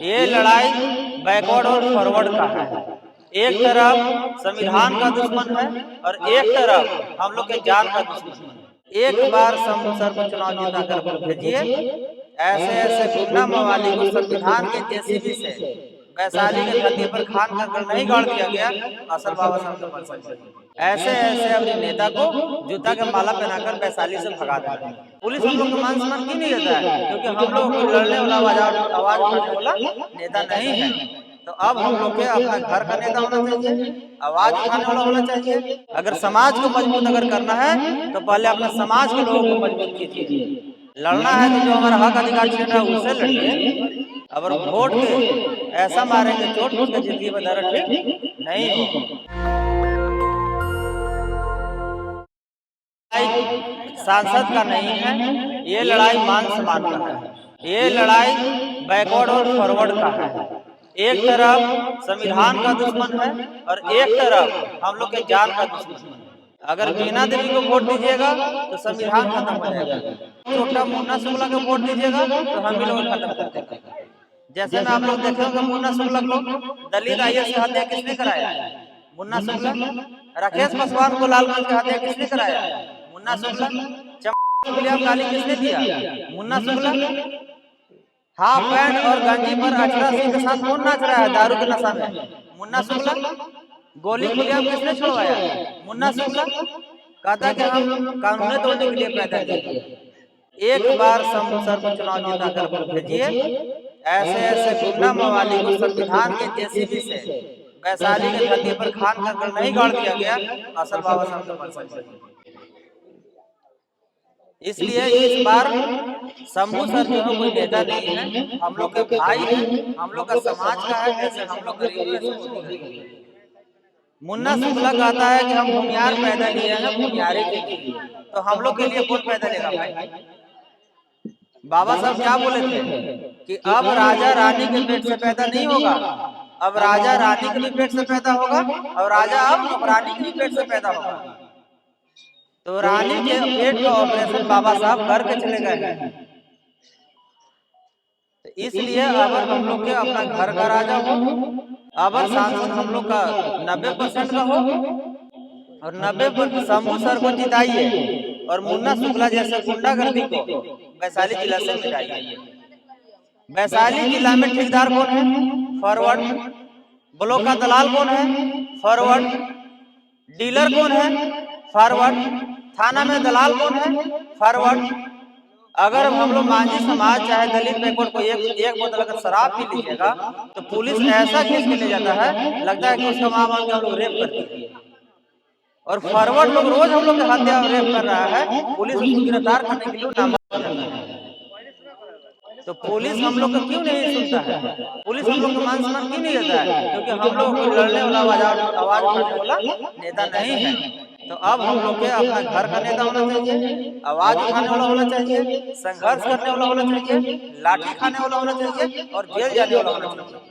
ये लड़ाई बैकवर्ड और फॉरवर्ड का है। एक तरफ संविधान का दुश्मन है और एक तरफ हम लोग के जान का दुश्मन है। एक बार शंभू सर को चुनाव जिता कर वोट भेजिए। ऐसे ऐसे गुंडा मवाली को संविधान के जेसीबी से वैशाली के धरती पर खान कर नहीं गाड़ दिया गया, असल बाबा साहब का मनसा। ऐसे ऐसे अपने नेता को जूता के माला पहनाकर वैशाली से भगा देता है। पुलिस हम लोग का मान सम्मान क्यों नहीं देता है? क्योंकि हम लोग को लड़ने वाला आवाज उठाने वाला नेता नहीं है। तो अब हम लोग के अपना घर का नेता होना चाहिए, आवाज उठाने वाला होना चाहिए। अगर समाज को मजबूत अगर करना है तो पहले अपना समाज के लोगों को मजबूत कीजिए। लड़ना है तो जो हमारा हक अधिकार छीन रहा है उससे लड़िए। अगर वोट के ऐसा मारेंगे चोट उसके जिंदगी में दर्द ठीक नहीं हो। सांसद का नहीं है, ये लड़ाई मान सम्मान का है। ये लड़ाई बैकवर्ड और फॉरवर्ड का है। एक तरफ संविधान का दुश्मन है और एक तरफ हम लोग के जान का दुश्मन है। अगर मीना देवी को वोट दीजिएगा तो संविधान खत्म हो जाएगा। छोटा मुन्ना शुक्ला को वोट दीजिएगा तो हम भी लोग खत्म कर देंगे। जैसे में आप लोग देखे होंगे मुन्ना शुक्ला को दलित आईएएस की हत्या किसने कराया? मुन्ना शुक्ला। राकेश पासवान को लालगंज की हत्या किसने कराया? मुन्ना शुक्ला। चमड़ा गाली किसने दिया? मुन्ना शुक्ला। हाफ पैंट और गंजी पर 18 सिंह के साथ कौन नाच रहा है दारू के नशा में? मुन्ना शुक्ला। गोली खुलेआम किसने छुड़वाया? मुन्ना शुक्ला। कहता कि हम कानून तोड़ने के लिए पैदा किए। एक बार शंभू सर को चुनाव जिता कर वोट भेजिए। ऐसे ऐसे गुंडा मवाली को संविधान के जेसीबी से वैशाली के धरती पर खान कर नहीं गाड़ दिया गया, असल बाबा साहब का मनसा। इसलिए इस बार शंभू सर जो है कोई नेता नहीं है, हम लोग के भाई है, हम लोग का समाज का है। जैसे हम लोग गरीब मुन्ना शुक्ला कहता है कि हम भूमियार पैदा किए हैं भूमियारे के लिए, तो हम लोग के लिए कौन पैदा लेगा भाई? बाबा साहब क्या बोले थे कि अब राजा रानी के पेट से पैदा नहीं होगा, अब राजा रानी के भी पेट से पैदा होगा और राजा अब रानी के भी पेट से पैदा होगा। तो रानी के पेट का ऑपरेशन बाबा साहब करके चले गए हैं। तो इसलिए अगर हम लोग के अपना घर का राजा हो, अगर सांसद हम लोग का 90% का हो और 90% शंभू सर को जिताइए और मुन्ना शुक्ला जैसे गुंडागर्दी को वैशाली जिला से मिटाइए। वैशाली जिला में ठेकेदार कौन है? फॉरवर्ड। ब्लॉक का दलाल कौन है? फॉरवर्ड। डीलर कौन है? फॉरवर्ड। थाना में दलाल कौन है? फॉरवर्ड। अगर हम लोग मांझी समाज चाहे दलित बैकवर्ड को एक बोतल अगर शराब पी लीजिएगा तो पुलिस ऐसा केस ले जाता है, लगता है कि उसका मां बाप हम लोग रेप करती है। और फॉरवर्ड लोग रोज हम लोग हत्या और रेप कर रहा है, पुलिस उसको गिरफ्तार करने के लिए नाम। तो पुलिस हम लोग को क्यों नहीं सुनता है? पुलिस हम लोग को मान सम्मान क्यों नहीं देता है? क्योंकि हम लोग को लड़ने वाला आवाज उठाने वाला नेता नहीं है। तो अब हम लोग के अपना घर का नेता होना चाहिए, आवाज उठाने वाला होना चाहिए, संघर्ष करने वाला होना चाहिए, लाठी खाने वाला होना चाहिए और जेल जाने वाला होना चाहिए।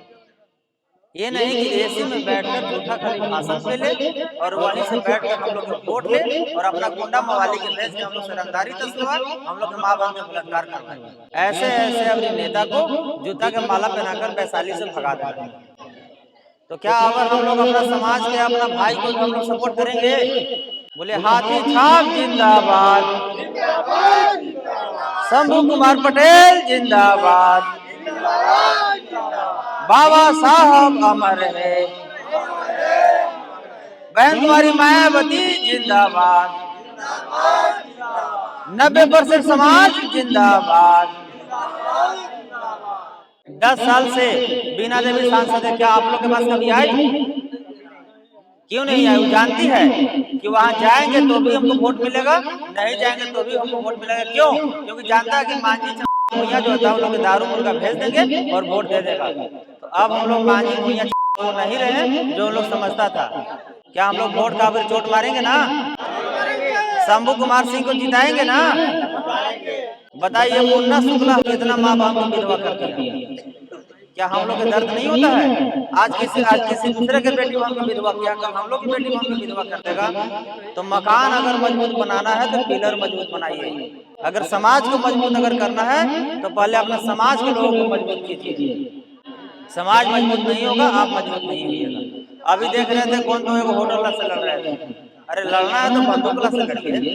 ये नहीं कि एसी में बैठकर झूठा खाली भाषण पे ले और वहीं से बैठकर हम लोग वोट ले और अपना गुंडा मवाली के भेज के हम लोग से रंगदारी तस्वीर हम लोग के माँ बाप में बलात्कार करवाए। ऐसे ऐसे अपने नेता को जूता के माला पहनाकर वैशाली से भगा देते हैं। तो क्या अगर हम लोग अपना समाज के अपना भाई को हम लोग सपोर्ट करेंगे? बोले हाथी छाप जिंदाबाद, शंभू कुमार पटेल जिंदाबाद, बाबा साहब अमर है, बहन तुम्हारी मायावती जिंदाबाद, 90% समाज जिंदाबाद। 10 साल से बीना देवी सांसद है, क्या आप लोग के पास कभी आई? क्यों नहीं आई? वो जानती है कि वहां जाएंगे तो भी हमको वोट मिलेगा, नहीं जाएंगे तो भी हमको वोट मिलेगा। क्यों? क्योंकि जानता है कि मांझी भैया जो होता है लोग दारू मुर्गा भेज देंगे और वोट दे देगा। तो अब हम लोग मांझी भैया वो नहीं रहे जो लोग समझता था। क्या हम लोग वोट का फिर चोट मारेंगे ना? शंभू कुमार सिंह को जिताएंगे ना? बताइए मुन्ना शुक्ला कितना माँ बाप को विधवा कर दिया, क्या हम लोग के दर्द नहीं होता है? आज किसी दूसरे के बेटी बहन को विधवा किया, कल हम लोग की बेटी बहन को विधवा कर देगा। तो मकान अगर मजबूत बनाना है तो पिलर मजबूत बनाइए। अगर समाज को मजबूत अगर करना है तो पहले अपना समाज के लोगों को मजबूत कीजिए। समाज मजबूत नहीं होगा, आप मजबूत नहीं होइएगा। अभी देख रहे थे कौन तो एक होटल वाला से लड़ रहे थे। अरे लड़ना है तो बंदूक वाला से लड़िए,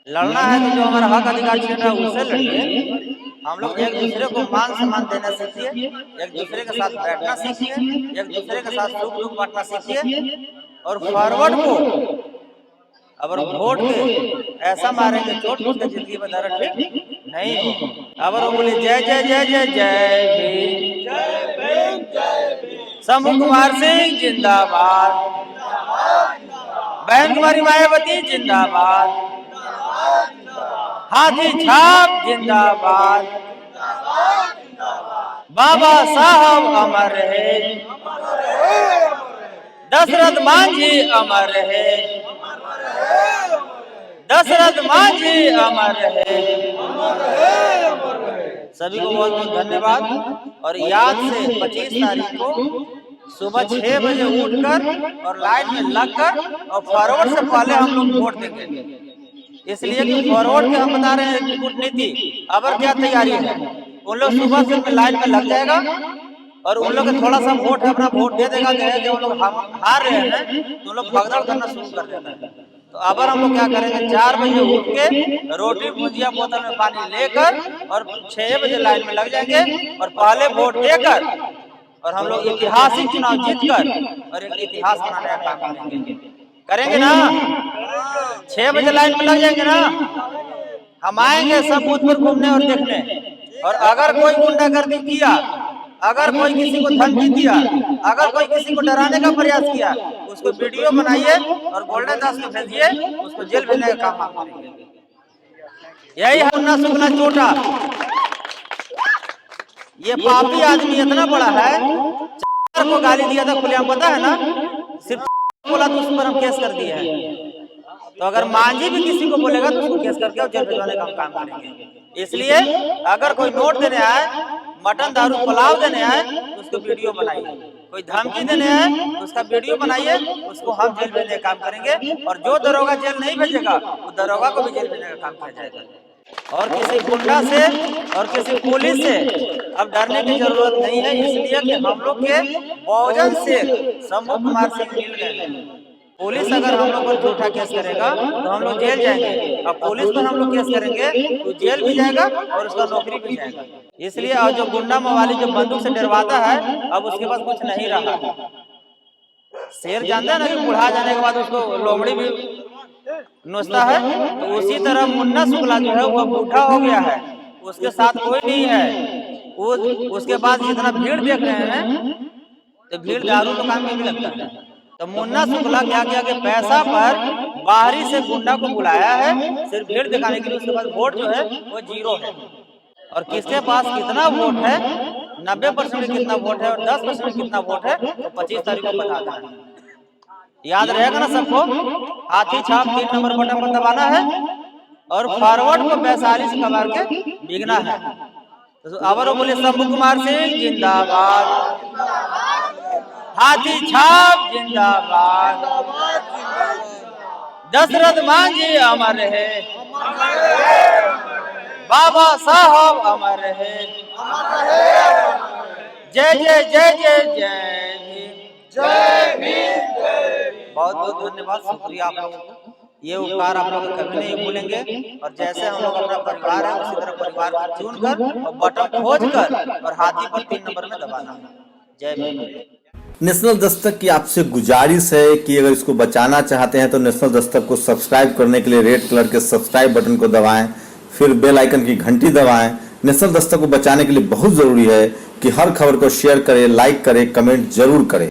लड़ना है तो जो हमारा हक अधिकार छीन रहा है उससे लड़िए। हम लोग एक दूसरे को मान सम्मान देना सीखिए, एक दूसरे के साथ बैठना सीखिए, एक दूसरे के साथ सुख दुख बांटना सीखिए। और फॉरवर्ड को अगर वोट के ऐसा मारेंगे चोट उसके जिंदगी में दर्द ठीक नहीं हो। अगर वो बोले जय जय जय जय जय भीम, शंभू कुमार सिंह जिंदाबाद, बहन कुमारी मायावती जिंदाबाद, हाथी छाप जिंदाबाद, बाबा साहब अमर रहे, दशरथ मांझी अमर रहे, दशरथ मांझी अमर रहे। सभी को बहुत बहुत धन्यवाद। और याद से 25 तारीख को सुबह 6 बजे उठकर और लाइन में लगकर और फॉरवर्ड से पहले हम लोग वोट देंगे। इसलिए कि फॉरवर्ड के हम बता रहे हैं कि कूटनीति अबर क्या तैयारी है। उन लोग सुबह से लाइन में लग जाएगा और उन लोग थोड़ा सा वोट है अपना वोट दे देगा। जो लोग हार रहे हैं तो उन लोग भगदड़ करना शुरू कर देता है। तो अब हम लोग क्या करेंगे, 4 बजे उठ के रोटी भुजिया बोतल में पानी लेकर और 6 बजे लाइन में लग जाएंगे और पहले वोट देकर और हम लोग ऐतिहासिक चुनाव जीतकर और एक इतिहास बनाने का काम करेंगे ना। 6 बजे लाइन में लग जाएंगे ना, हम आएंगे सब बूथ पर घूमने और देखने। और अगर कोई गुंडागर्दी किया, अगर कोई किसी को धमकी दिया, अगर कोई किसी को डराने का प्रयास किया, उसको वीडियो बनाइए और गोल्डन दास को भेजिए, उसको जेल भेजने का काम आप करेंगे। यही है मुन्ना शुक्ला चोटा। ये पापी आदमी इतना बड़ा है, को गाली दिया था खुलेआम, पता है ना, सिर्फ बोला तो उस पर हम केस कर दिए हैं। तो अगर मांझी भी किसी को बोलेगा तो उसको केस करके और जेल भिजवाने का हम काम करेंगे। इसलिए अगर कोई नोट देने आए, मटन दारू पुलाव देने आए तो उसको वीडियो बनाइए, कोई धमकी देने आए तो उसका वीडियो बनाइए, उसको हम जेल भेजने का काम करेंगे। और जो दरोगा जेल नहीं भेजेगा वो दरोगा को भी जेल भेजने का काम किया जाएगा। और किसी गुंडा से और किसी पुलिस से अब डरने की जरूरत नहीं है। इसलिए कि हम लोग के बहुजन से शंभू कुमार सिंह मिल गए। पुलिस अगर हम लोग पर झूठा केस करेगा तो हम लोग जेल जाएंगे, और पुलिस पर हम लोग केस करेंगे तो जेल भी जाएगा और उसका नौकरी भी जाएगा। इसलिए और जो गुंडा मवाली जो बंदूक से डरवाता है, अब उसके पास कुछ नहीं रहा। शेर जानता है ना कि बुढ़ा जाने के बाद उसको लोमड़ी भी नोचता है, तो उसी तरह मुन्ना शुक्ला जो है वो बूढ़ा हो गया है, उसके साथ कोई नहीं है। उसके बाद जितना भीड़ देख रहे हैं तो भीड़ दारू दुकान में भी लगता है। तो मुन्ना शुक्ला क्या किया कि पैसा पर बाहरी से गुंडा को बुलाया है सिर्फ भीड़ दिखाने के लिए। उसके बाद वोट जो है वो 0 है। और किसके पास कितना वोट है, 90% कितना वोट है और 10% कितना वोट है, तो 25 तारीख को बताता है। याद रहेगा ना सबको। हाथी छाप 3 नंबर बटन पर दबाना है और फॉरवर्ड को वैशाली से कबार के भीगना है। तो अब बोले शंभू कुमार सिंह जिंदाबाद, हाथी छाप जिंदाबाद, दशरथ मांझी अमर रहे, बाबा साहब अमर रहे, जय जय जय जय जय भीम, जय भीम। बहुत बहुत धन्यवाद, शुक्रिया आप लोगों को। ये उपकार आप लोग कभी नहीं भूलेंगे। और जैसे हम लोग अपना परिवार है उसी तरह परिवार को चुनकर और बटन खोजकर और हाथी पर 3 नंबर में दबाना। जय भीम। नेशनल दस्तक की आपसे गुजारिश है कि अगर इसको बचाना चाहते हैं तो नेशनल दस्तक को सब्सक्राइब करने के लिए रेड कलर के सब्सक्राइब बटन को दबाएं, फिर बेल आइकन की घंटी दबाएं। नेशनल दस्तक को बचाने के लिए बहुत जरूरी है कि हर खबर को शेयर करें, लाइक करें, कमेंट जरूर करें।